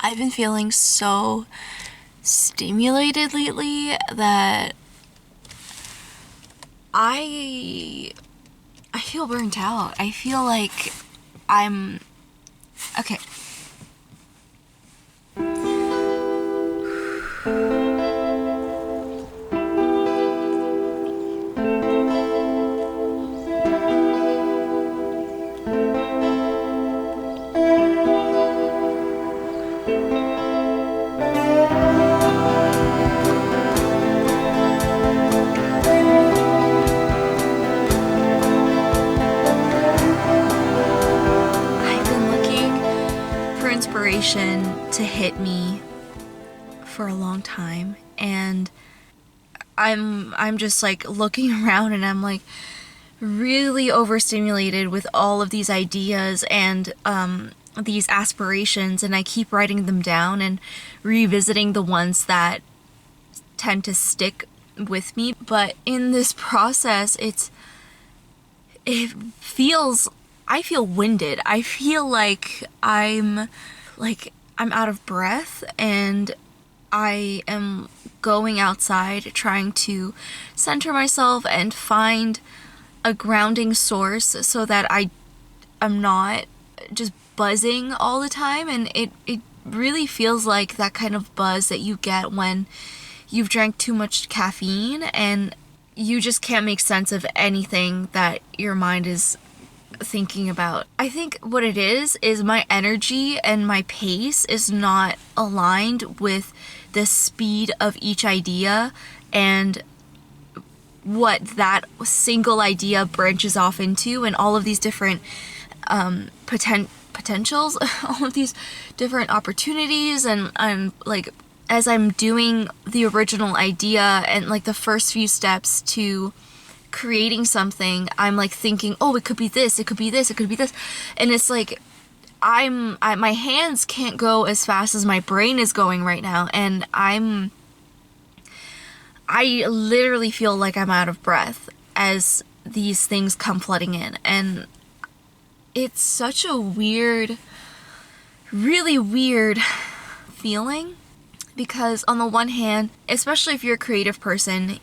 I've been feeling so stimulated lately that I feel burnt out. I feel like I'm okay. Inspiration to hit me for a long time, and I'm just like looking around and I'm like really overstimulated with all of these ideas and these aspirations, and I keep writing them down and revisiting the ones that tend to stick with me. But in this process, I feel winded. I feel like I'm out of breath, and I am going outside trying to center myself and find a grounding source so that I'm not just buzzing all the time. And it really feels like that kind of buzz that you get when you've drank too much caffeine and you just can't make sense of anything that your mind is thinking about. I think what it is my energy and my pace is not aligned with the speed of each idea and what that single idea branches off into, and all of these different potentials, all of these different opportunities. And like, as I'm doing the original idea and like the first few steps to creating something, I'm like thinking, oh, it could be this, it could be this, it could be this. And it's like my hands can't go as fast as my brain is going right now, and I literally feel like I'm out of breath as these things come flooding in. And it's such a weird, really weird feeling, because on the one hand, especially if you're a creative person,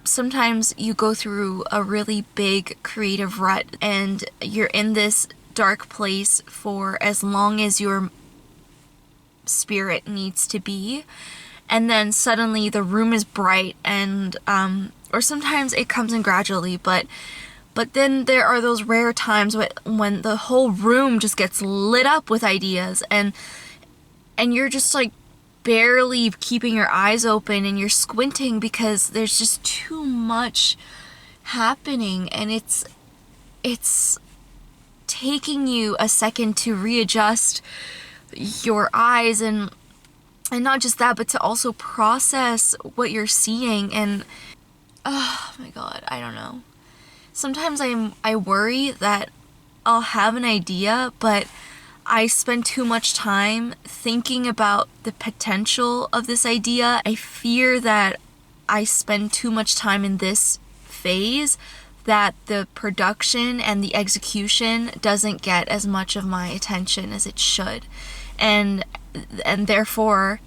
sometimes you go through a really big creative rut and you're in this dark place for as long as your spirit needs to be, and then suddenly the room is bright, and or sometimes it comes in gradually, but then there are those rare times when the whole room just gets lit up with ideas, and you're just like barely keeping your eyes open and you're squinting because there's just too much happening, and it's taking you a second to readjust your eyes, and not just that, but to also process what you're seeing. And oh my god, I don't know. Sometimes I worry that I'll have an idea, but I spend too much time thinking about the potential of this idea. I fear that I spend too much time in this phase, that the production and the execution doesn't get as much of my attention as it should. And therefore,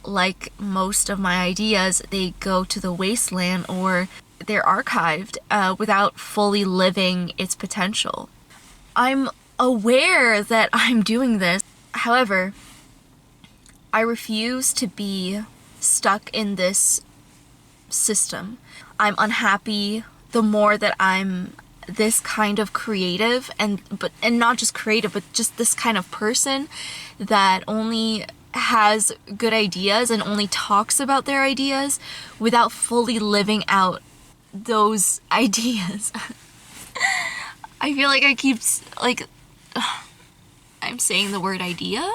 like most of my ideas, they go to the wasteland, or they're archived without fully living its potential. I'm aware that I'm doing this. However, I refuse to be stuck in this system. I'm unhappy the more that I'm this kind of creative, and not just creative, but just this kind of person that only has good ideas and only talks about their ideas without fully living out those ideas. I feel like I keep like I'm saying the word idea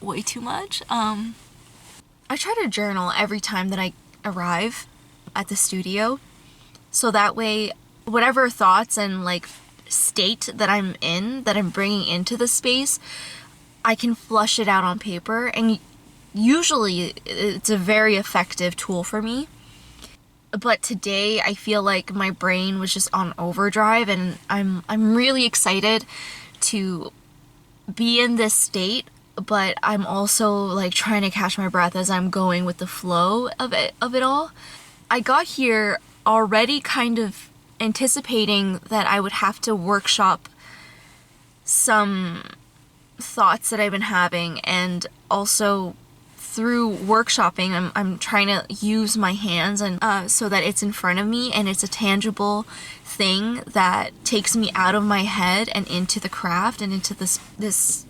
way too much. I try to journal every time that I arrive at the studio, so that way whatever thoughts and like state that I'm in, that I'm bringing into the space, I can flush it out on paper, and usually it's a very effective tool for me. But today I feel like my brain was just on overdrive, and I'm really excited to be in this state but I'm also like trying to catch my breath as I'm going with the flow of it all. I got here already kind of anticipating that I would have to workshop some thoughts that I've been having, and also through workshopping I'm trying to use my hands and so that it's in front of me and it's a tangible thing that takes me out of my head and into the craft and into this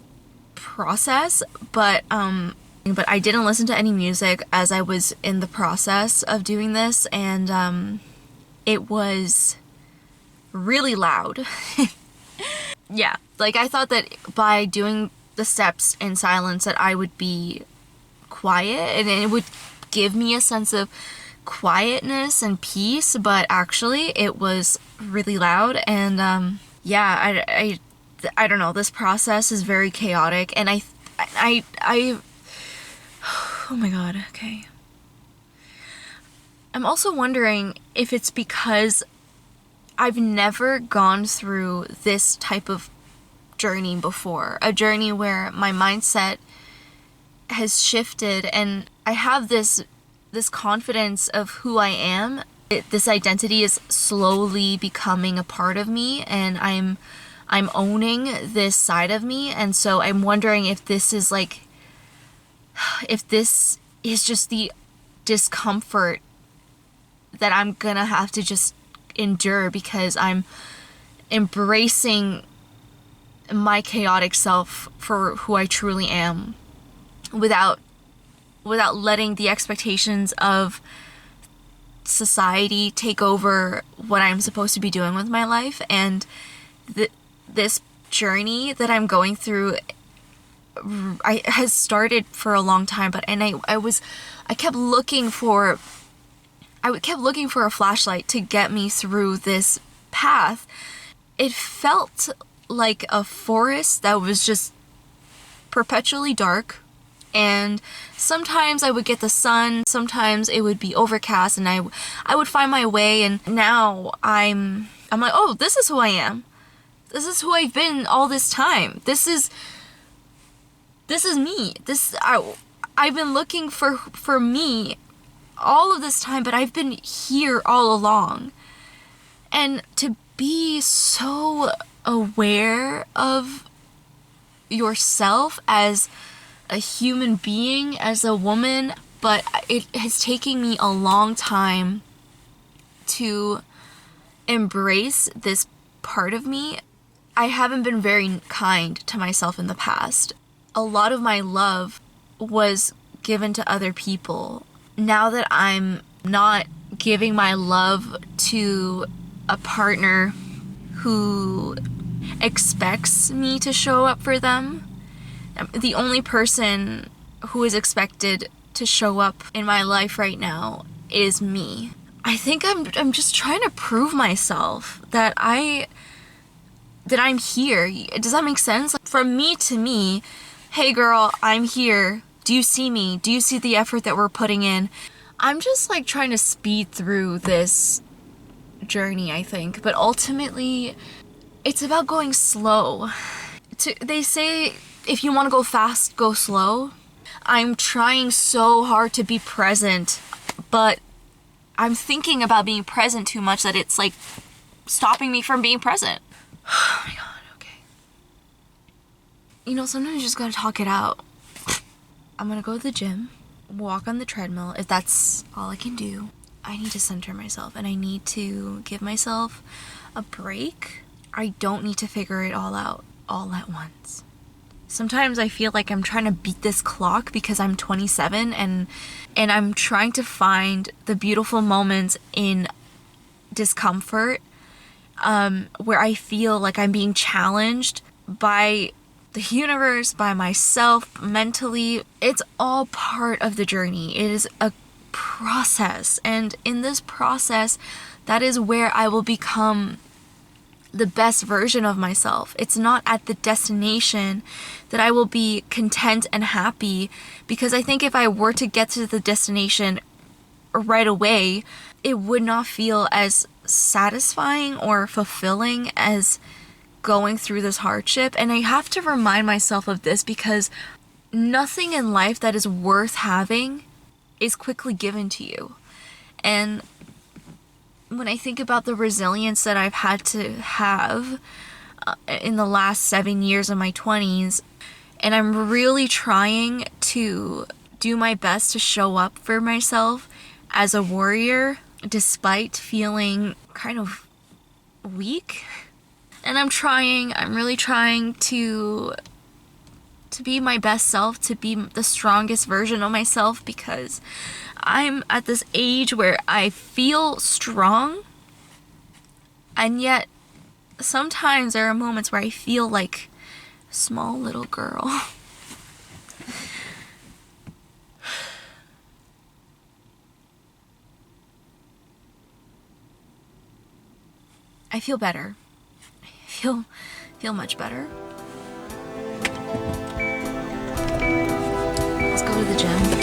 process. But I didn't listen to any music as I was in the process of doing this, and it was really loud. Yeah, like I thought that by doing the steps in silence that I would be quiet and it would give me a sense of quietness and peace, but actually it was really loud. And yeah, I don't know, this process is very chaotic, and I oh my god, okay. I'm also wondering if it's because I've never gone through this type of journey before. A journey where my mindset has shifted and I have this confidence of who I am. This identity is slowly becoming a part of me, and I'm owning this side of me. And so I'm wondering if this is just the discomfort that I'm gonna have to just endure because I'm embracing my chaotic self for who I truly am without letting the expectations of society take over what I'm supposed to be doing with my life. And this journey that I'm going through has started for a long time, but I kept looking for a flashlight to get me through this path. It felt like a forest that was just perpetually dark, and sometimes I would get the sun, sometimes it would be overcast, and I would find my way. And now I'm like, oh, this is who I am. This is who I've been all this time. This is me. I've been looking for me all of this time, but I've been here all along. And to be so aware of yourself as a human being, as a woman, but it has taken me a long time to embrace this part of me. I haven't been very kind to myself in the past. A lot of my love was given to other people. Now that I'm not giving my love to a partner who expects me to show up for them, the only person who is expected to show up in my life right now is me. I think I'm just trying to prove myself that I'm here. Does that make sense? From me to me, hey girl, I'm here. Do you see me? Do you see the effort that we're putting in? I'm just like trying to speed through this journey, I think. But ultimately, it's about going slow. They say if you want to go fast, go slow. I'm trying so hard to be present, but I'm thinking about being present too much that it's like stopping me from being present. Oh my god, okay. You know, sometimes you just gotta talk it out. I'm gonna go to the gym, walk on the treadmill, if that's all I can do. I need to center myself, and I need to give myself a break. I don't need to figure it all out all at once. Sometimes I feel like I'm trying to beat this clock because I'm 27 and I'm trying to find the beautiful moments in discomfort, where I feel like I'm being challenged by the universe, by myself, mentally. It's all part of the journey. It is a process, and in this process, that is where I will become the best version of myself. It's not at the destination that I will be content and happy, because I think if I were to get to the destination right away, it would not feel as satisfying or fulfilling as going through this hardship. And I have to remind myself of this because nothing in life that is worth having is quickly given to you. And when I think about the resilience that I've had to have in the last 7 years of my 20s, and I'm really trying to do my best to show up for myself as a warrior despite feeling kind of weak. And I'm really trying to be my best self, to be the strongest version of myself, because I'm at this age where I feel strong, and yet sometimes there are moments where I feel like a small little girl. I feel better. I feel much better. Let's go to the gym.